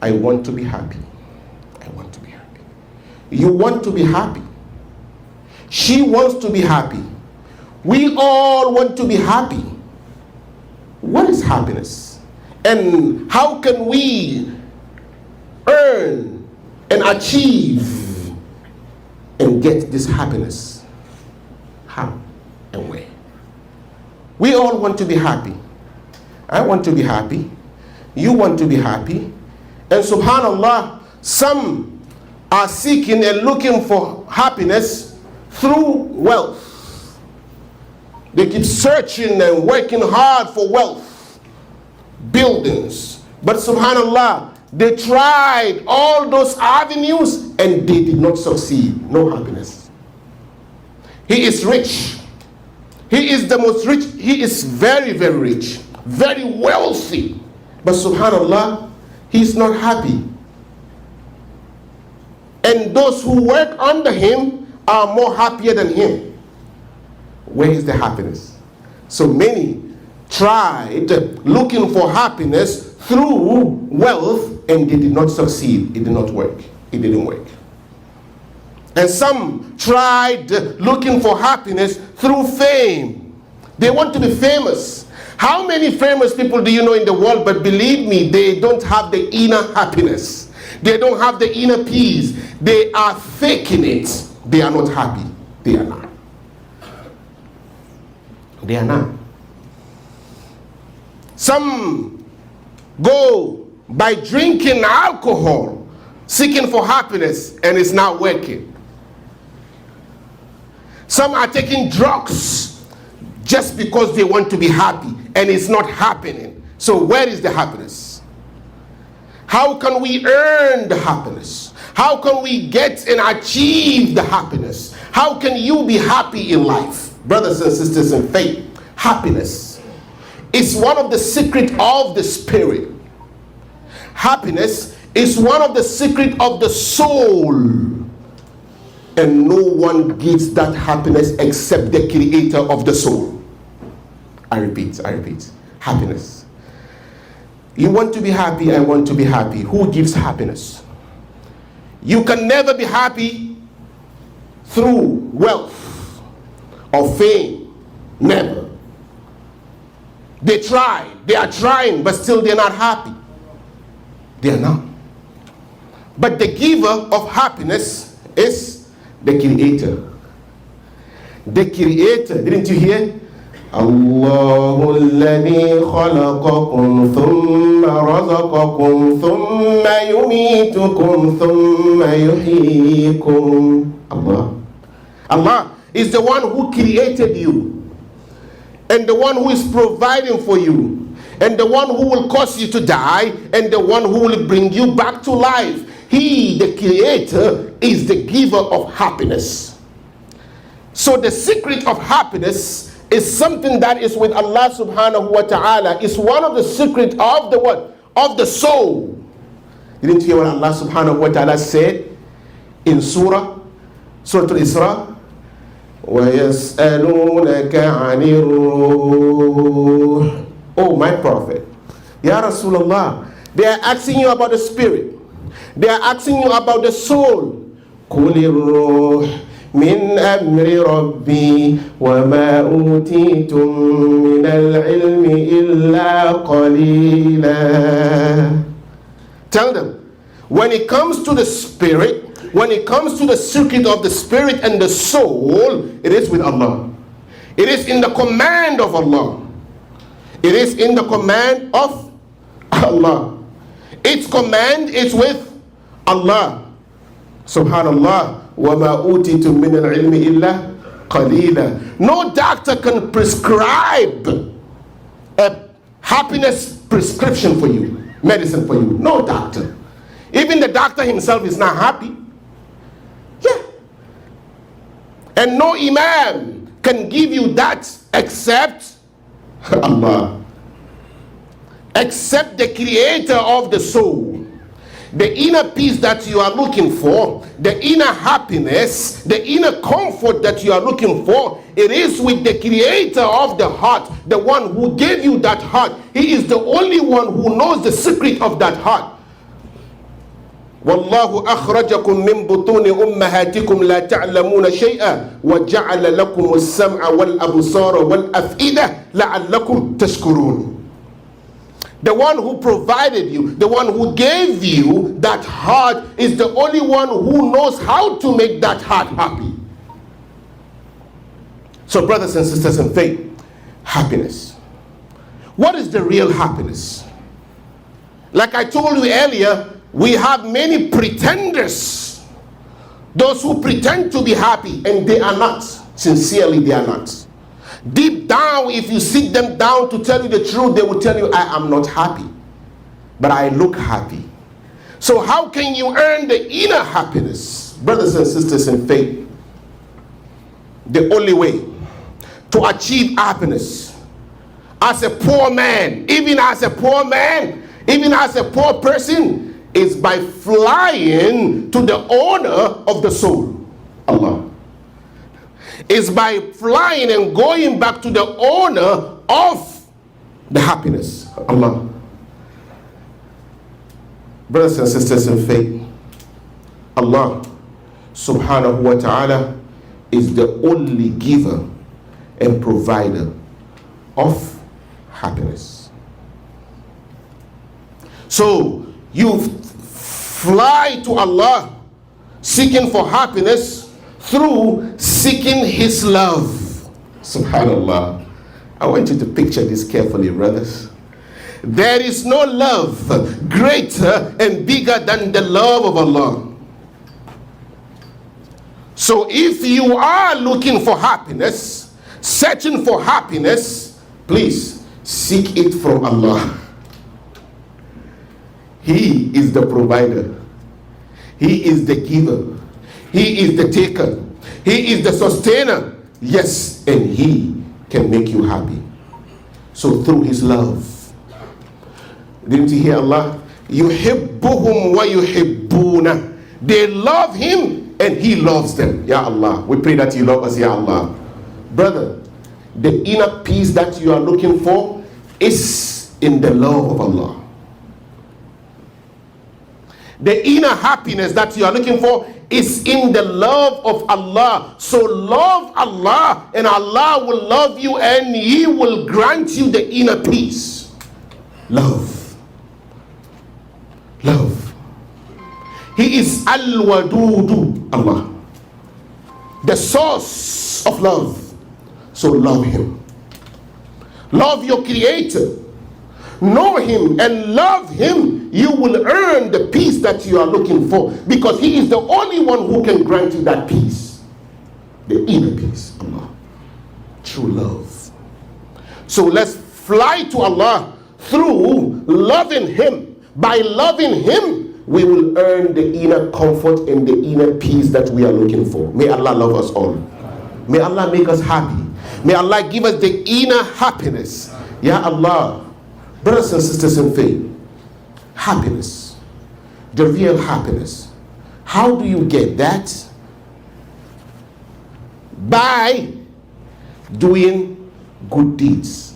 I want to be happy. I want to be happy. You want to be happy. She wants to be happy. We all want to be happy. What is happiness? And how can we earn and achieve and get this happiness? How and where? We all want to be happy. I want to be happy. You want to be happy. And subhanallah, some are seeking and looking for happiness through wealth. They keep searching and working hard for wealth, buildings. But subhanallah, they tried all those avenues and they did not succeed. No happiness. He is rich. He is the most rich. He is very, very rich, very wealthy. But subhanallah, he is not happy. And those who work under him are more happier than him. Where is the happiness? So many tried looking for happiness through wealth and they did not succeed. It did not work. It didn't work. And some tried looking for happiness through fame. They want to be famous. How many famous people do you know in the world? But believe me, they don't have the inner happiness. They don't have the inner peace. They are faking it. They are not happy. They are not. They are not. Some go by drinking alcohol, seeking for happiness, and it's not working. Some are taking drugs just because they want to be happy, and it's not happening. So where is the happiness? How can we earn the happiness? How can we get and achieve the happiness? How can you be happy in life? Brothers and sisters in faith, happiness is one of the secrets of the spirit. Happiness is one of the secrets of the soul. And no one gives that happiness except the creator of the soul. I repeat, happiness. You want to be happy, I want to be happy. Who gives happiness? You can never be happy through wealth or fame. Never. They are trying, but still they're not happy. They are not. But the giver of happiness is the creator. The creator, didn't you hear? الله الذي خلقكم ثم رزقكم ثم يميتكم ثم يحييكم. Allah is the one who created you, and the one who is providing for you, and the one who will cause you to die, and the one who will bring you back to life. He, the creator, is the giver of happiness. So the secret of happiness is something that is with Allah subhanahu wa ta'ala. It's one of the secrets of the what? Of the soul. You didn't hear what Allah subhanahu wa ta'ala said in Surah Al-Isra? وَيَسْأَلُونَكَ عَنِ الرُّوحِ. Oh my Prophet, Ya Rasulullah, they are asking you about the spirit. They are asking you about the soul. قُلِ الرُّوحِ من أمر ربي وما أوتيتم من العلم إلا قليلا. Tell them, when it comes to the spirit, when it comes to the secret of the spirit and the soul, it is with Allah. It is in the command of Allah. It is in the command of Allah. Its command is with Allah. Subhanallah. وَمَا أُوتِيتُم مِّنَ الْعِلْمِ إِلَّا قَلِيلًا. No doctor can prescribe a happiness prescription for you, medicine for you. No doctor. Even the doctor himself is not happy. Yeah. And no imam can give you that except Allah. Except the creator of the soul. The inner peace that you are looking for, the inner happiness, the inner comfort that you are looking for, it is with the creator of the heart, the one who gave you that heart. He is the only one who knows the secret of that heart. والله أخرجكم من بطون أمهاتكم لا تعلمون شيئا وجعل لكم السمع والأبصار والأفئدة لعلكم تشكرون. The one who provided you, the one who gave you that heart is the only one who knows how to make that heart happy. So brothers and sisters in faith, happiness. What is the real happiness? Like I told you earlier, we have many pretenders. Those who pretend to be happy and they are not. Sincerely, they are not. Deep down, if you sit them down to tell you the truth, they will tell you, I am not happy, but I look happy. So how can you earn the inner happiness? Brothers and sisters in faith, the only way to achieve happiness as a poor man, even as a poor man, even as a poor person, is by flying to the owner of the soul, Allah. Is by flying and going back to the owner of the happiness, Allah. Brothers and sisters in faith, Allah subhanahu wa ta'ala is the only giver and provider of happiness. So you fly to Allah seeking for happiness through seeking His love. Subhanallah. I want you to picture this carefully, brothers. There is no love greater and bigger than the love of Allah. So if you are looking for happiness, searching for happiness, please seek it from Allah. He is the provider. He is the giver. He is the taker. He is the sustainer. Yes, and He can make you happy. So through His love. Didn't you hear Allah? يُحِبُّهُمْ وَيُحِبُّونَ. They love Him and He loves them. Ya Allah. We pray that You love us, Ya Allah. Brother, the inner peace that you are looking for is in the love of Allah. The inner happiness that you are looking for is in the love of Allah. So love Allah and Allah will love you and He will grant you the inner peace. Love. Love. He is Al-Wadudu, Allah. The source of love. So love Him. Love your Creator. Know Him and love Him. You will earn the peace that you are looking for, because He is the only one who can grant you that peace. The inner peace, Allah. True love. So let's fly to Allah through loving Him. By loving Him, we will earn the inner comfort and the inner peace that we are looking for. May Allah love us all. May Allah make us happy. May Allah give us the inner happiness. Ya Allah. Brothers and sisters in faith, happiness, the real happiness. How do you get that? By doing good deeds.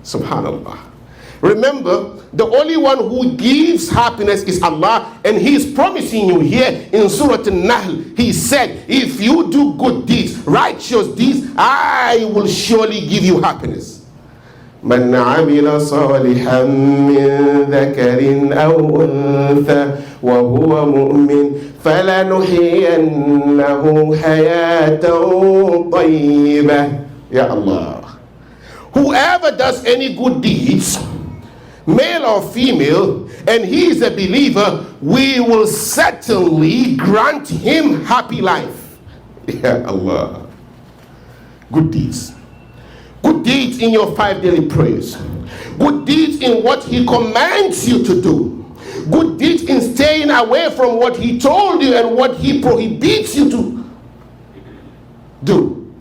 Subhanallah. Remember, the only one who gives happiness is Allah, and He is promising you here in Surah An-Nahl. He said, if you do good deeds, righteous deeds, I will surely give you happiness. من عمل صالحا من ذكر أو أنثى وهو مؤمن فلنحيينه حياة طيبة. Ya Allah. Whoever does any good deeds, male or female, and he is a believer, we will certainly grant him happy life. Ya Allah. Good deeds. Good deeds in your 5 daily prayers. Good deeds in what He commands you to do. Good deeds in staying away from what He told you and what He prohibits you to do.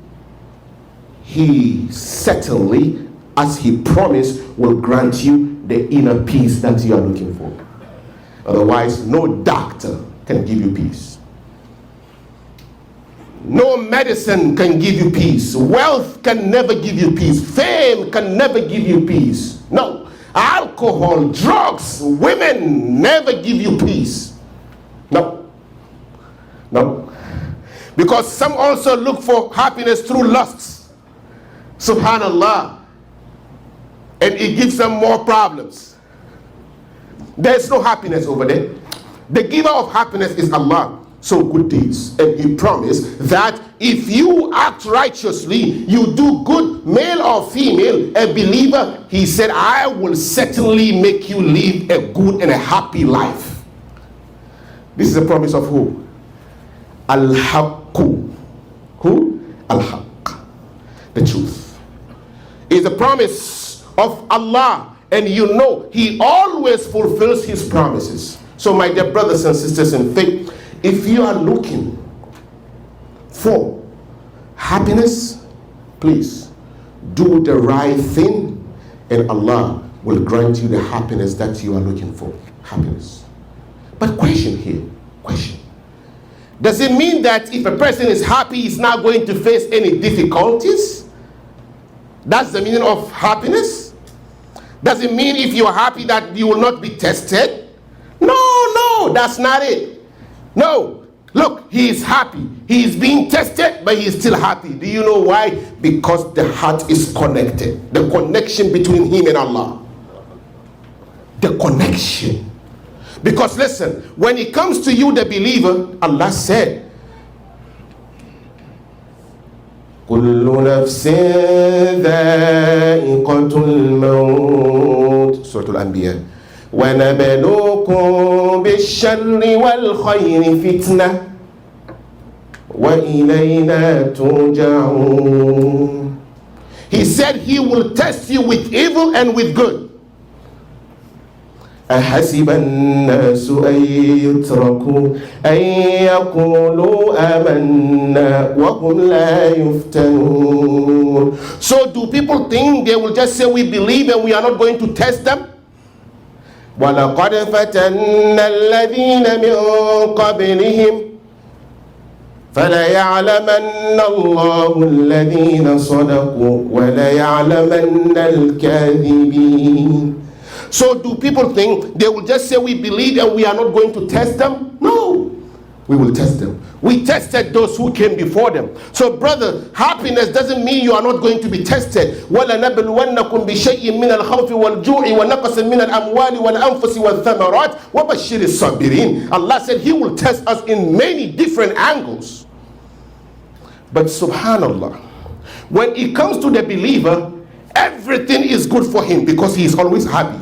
He certainly, as He promised, will grant you the inner peace that you are looking for. Otherwise, no doctor can give you peace. No medicine can give you peace. Wealth can never give you peace. Fame can never give you peace. No. Alcohol, drugs, women never give you peace. No. Because some also look for happiness through lusts. Subhanallah. And it gives them more problems. There's no happiness over there. The giver of happiness is Allah. So good deeds. And He promised that if you act righteously, you do good, male or female, a believer, He said, I will certainly make you live a good and a happy life. This is a promise of who? Al-Haqqu. Who? Al-Haqq. The truth. It's a promise of Allah, and you know He always fulfills His promises. So my dear brothers and sisters in faith, if you are looking for happiness, please do the right thing, and Allah will grant you the happiness that you are looking for. Happiness. But question here, question. Does it mean that if a person is happy, he's not going to face any difficulties? That's the meaning of happiness? Does it mean if you are happy that you will not be tested? No, that's not it. No. Look, he is happy. He is being tested, but he is still happy. Do you know why? Because the heart is connected. The connection between him and Allah. The connection. Because listen, when it comes to you, the believer, Allah said, كل نفس ذائقة الموت سورة الأنبياء وَنَبْلُوكُمْ بِالشَّرِّ وَالْخَيْرِ فِتْنَةً وَإِلَيْنَا تُرْجَعُونَ. He said He will test you with evil and with good. أَحَسِبَ النَّاسُ أَن يُتْرَكُوا أَن يَقُولُوا آمَنَّا وَهُمْ لَا يُفْتَنُونَ. So do people think they will just say we believe and we are not going to test them? وَلَقَدْ فَتَنَّا الَّذِينَ مِنْ قَبْلِهِمْ فَلَيَعْلَمَنَّ اللَّهُ الَّذِينَ صَدَقُوا وَلَيَعْلَمَنَّ الْكَاذِبِينَ. So do people think they will just say we believe and we are not going to test them? No, we will test them. We tested those who came before them. So brother, happiness doesn't mean you are not going to be tested. وَلَنَبْلُوَنَّكُمْ بِشَيْءٍ مِّنَ الْخَوْفِ وَالْجُوعِ وَنَقْصٍ مِّنَ الْأَمْوَالِ وَالْأَنفُسِ وَالثَّمَرَاتِ وَبَشِّرِ الصَّابِرِينَ. Allah said He will test us in many different angles. But subhanallah, when it comes to the believer, everything is good for him because he is always happy.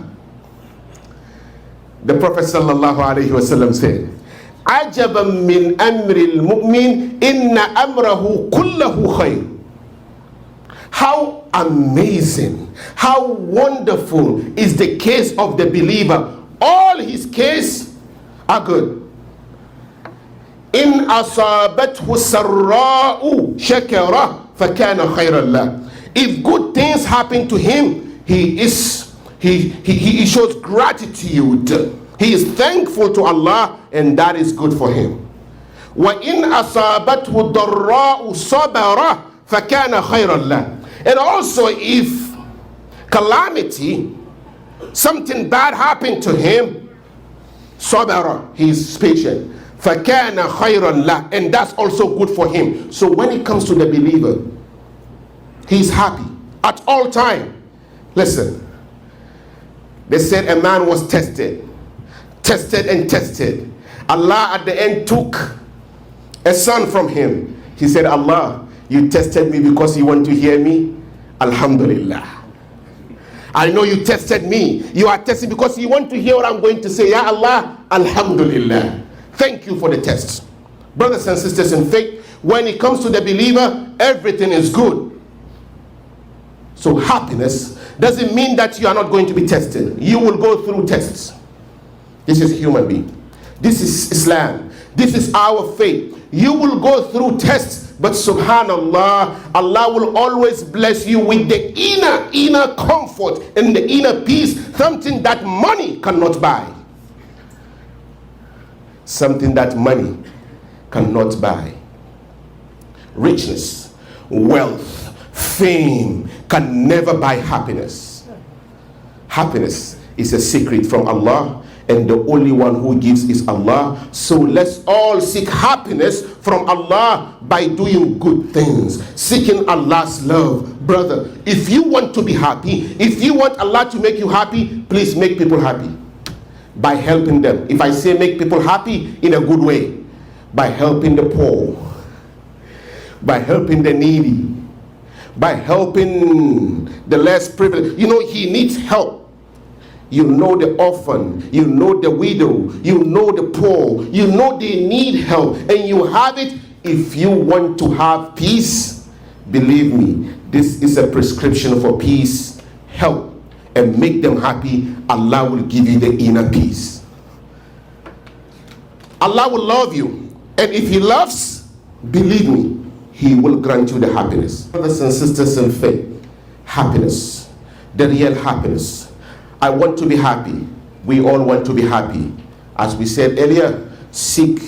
The Prophet sallallahu alaihi wasallam said, عجبا من أمر المؤمن إن أمره كله خير. How amazing, how wonderful is the case of the believer. All his cases are good. إن أصابته السراء شكره فكان خيرا له. If good things happen to him, he shows gratitude. He is thankful to Allah, and that is good for him. وَإِنْ أَصَابَتْهُ ضَرَّاءُ صَبَرَ فَكَانَ خَيْرًا لَهُ. And also if calamity, something bad happened to him, صَبَرَ, he is patient. فَكَانَ خَيْرًا لَهُ. And that's also good for him. So when it comes to the believer, he is happy at all time. Listen, they said a man was tested and tested. Allah at the end took a son from him. He said, Allah, you tested me because you want to hear me? Alhamdulillah. I know you tested me. You are testing because you want to hear what I'm going to say. Ya Allah, Alhamdulillah. Thank you for the test. Brothers and sisters in faith, when it comes to the believer, everything is good. So happiness doesn't mean that you are not going to be tested. You will go through tests. This is human being. This is Islam. This is our faith. You will go through tests, but subhanallah, Allah will always bless you with the inner comfort and the inner peace, something that money cannot buy. Something that money cannot buy. Richness, wealth, fame can never buy happiness. Happiness is a secret from Allah, and the only one who gives is Allah. So let's all seek happiness from Allah by doing good things, seeking Allah's love. Brother, if you want to be happy, if you want Allah to make you happy, please make people happy by helping them. If I say make people happy, in a good way, by helping the poor, by helping the needy, by helping the less privileged. You know, he needs help. You know the orphan, you know the widow, you know the poor, you know they need help, and you have it. If you want to have peace, believe me, this is a prescription for peace. Help and make them happy. Allah will give you the inner peace. Allah will love you, and if He loves, believe me, He will grant you the happiness. Brothers and sisters in faith, happiness, the real happiness. I want to be happy. We all want to be happy. As we said earlier, seek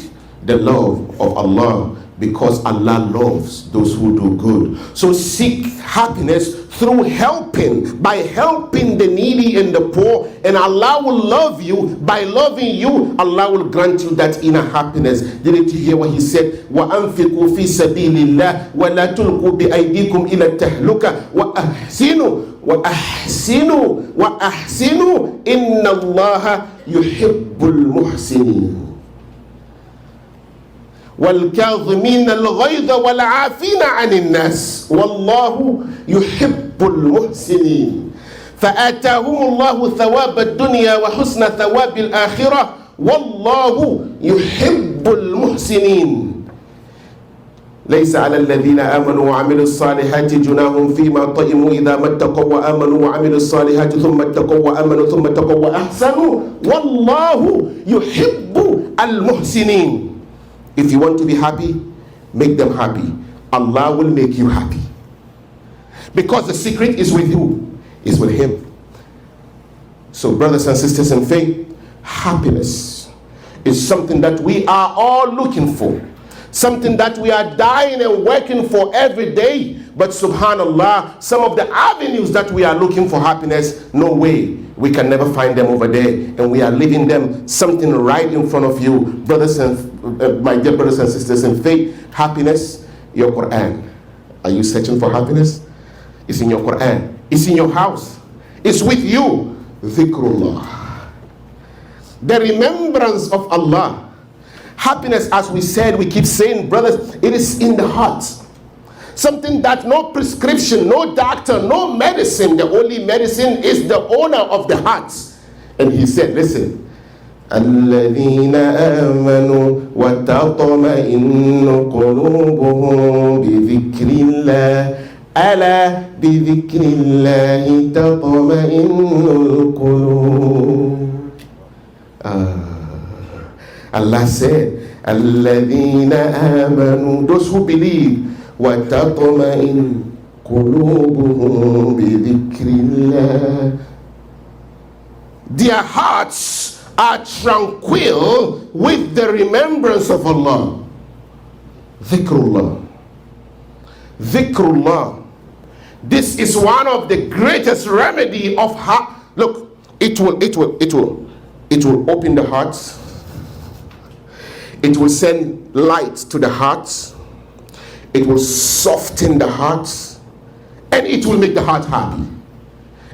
the love of Allah, because Allah loves those who do good. So seek happiness through helping, by helping the needy and the poor, and Allah will love you. By loving you, Allah will grant you that inner happiness. Didn't you hear what He said? وَأَنْفِقُوا فِي سَبِيلِ اللَّهِ وَلَا تُلْقُوا بِأَيْدِيكُمْ إِلَى التَّهْلُكَةِ وَأَحْسِنُوا إِنَّ اللَّهَ يُحِبُّ الْمُحْسِنِينَ وَالْكَاظِمِينَ الْغَيْظَ وَالْعَافِينَ عَنِ النَّاسِ وَاللَّهُ يُحِبُّ الْمُحْسِنِينَ فَآتَاهُمُ اللَّهُ ثَوَابَ الدُّنْيَا وَحُسْنَ ثَوَابِ الْآخِرَةِ وَاللَّهُ يُحِبُّ الْمُحْسِنِينَ ليس على الذين آمنوا وعملوا الصالحات جناح فيما طئموا إذا ما اتقوا وآمنوا وعملوا الصالحات ثم اتقوا وآمنوا ثم اتقوا وأحسنوا والله يحب المحسنين. If you want to be happy, make them happy. Allah will make you happy. Because the secret is with you, is with Him. So brothers and sisters in faith, happiness is something that we are all looking for. Something that we are dying and working for every day. But subhanallah, some of the avenues that we are looking for happiness, no way. We can never find them over there. And we are leaving them something right in front of you. Brothers and my dear brothers and sisters in faith, happiness, your Quran. Are you searching for happiness? It's in your Quran. It's in your house. It's with you. Dhikrullah. The remembrance of Allah. Happiness, as we said, we keep saying, brothers, it is in the heart. Something that no prescription, no doctor, no medicine, the only medicine is the owner of the heart. And He said, listen, الَّذِينَ آمَنُوا وَتَطْمَئِنُّ قُلُوبُهُمْ بِذِكْرِ اللَّهِ أَلَا بِذِكْرِ اللَّهِ تَطْمَئِنُّ الْقُلُوبُ. Allah said, الَّذِينَ آمَنُوا, those who believe, وَتَطْمَئِنُّ قُلُوبُهُمْ بِذِكْرِ اللَّهِ. Their hearts are tranquil with the remembrance of Allah. Dhikrullah. Dhikrullah. This is one of the greatest remedy of heart. Look, it will open the hearts. It will send light to the hearts. It will soften the hearts. And it will make the heart happy.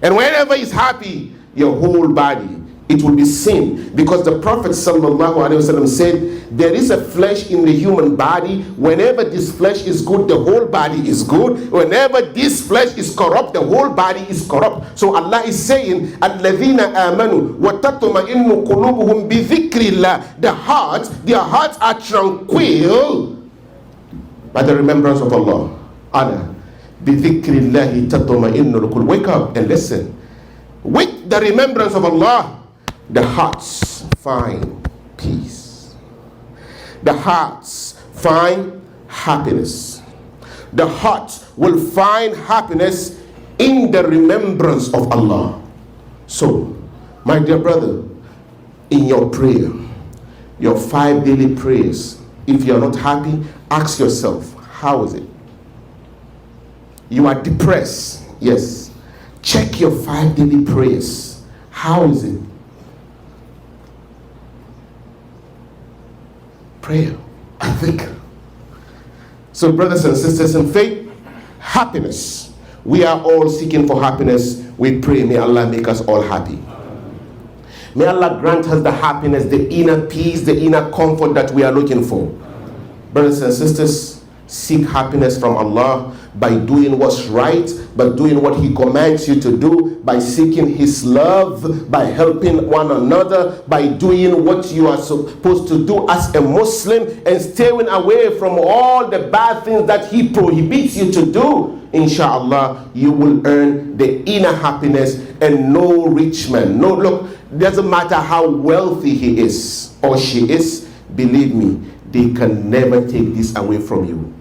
And whenever it's happy, your whole body, it will be seen. Because the Prophet ﷺ said, there is a flesh in the human body. Whenever this flesh is good, the whole body is good. Whenever this flesh is corrupt, the whole body is corrupt. So Allah is saying, الَّذِينَ آمَنُوا وَتَطْمَئِنُّ قُلُوبُهُمْ بِذِكْرِ اللَّهِ. Their hearts are tranquil by the remembrance of Allah. Allah, بِذِكْرِ اللَّهِ تَطْمَئِنُّ الْقُلُوبُ. Wake up and listen. With the remembrance of Allah, the hearts find peace. The hearts find happiness. The heart will find happiness in the remembrance of Allah. So, my dear brother, in your prayer, your 5 daily prayers, if you are not happy, ask yourself, how is it? You are depressed, yes. Check your 5 daily prayers. How is it? Prayer, dhikr. So brothers and sisters in faith, happiness. We are all seeking for happiness. We pray, may Allah make us all happy. May Allah grant us the happiness, the inner peace, the inner comfort that we are looking for. Brothers and sisters, seek happiness from Allah by doing what's right, by doing what He commands you to do, by seeking His love, by helping one another, by doing what you are supposed to do as a Muslim, and staying away from all the bad things that He prohibits you to do. Inshallah, you will earn the inner happiness. And no rich man, no, look, doesn't matter how wealthy he is or she is, believe me, they can never take this away from you.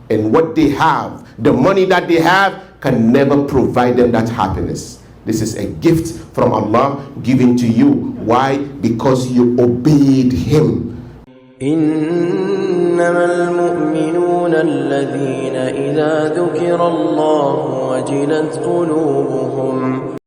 And what they have, the money that they have, can never provide them that happiness. This is a gift from Allah given to you. Why? Because you obeyed Him. إنما المؤمنون الذين إذا ذكر الله وجلت قلوبهم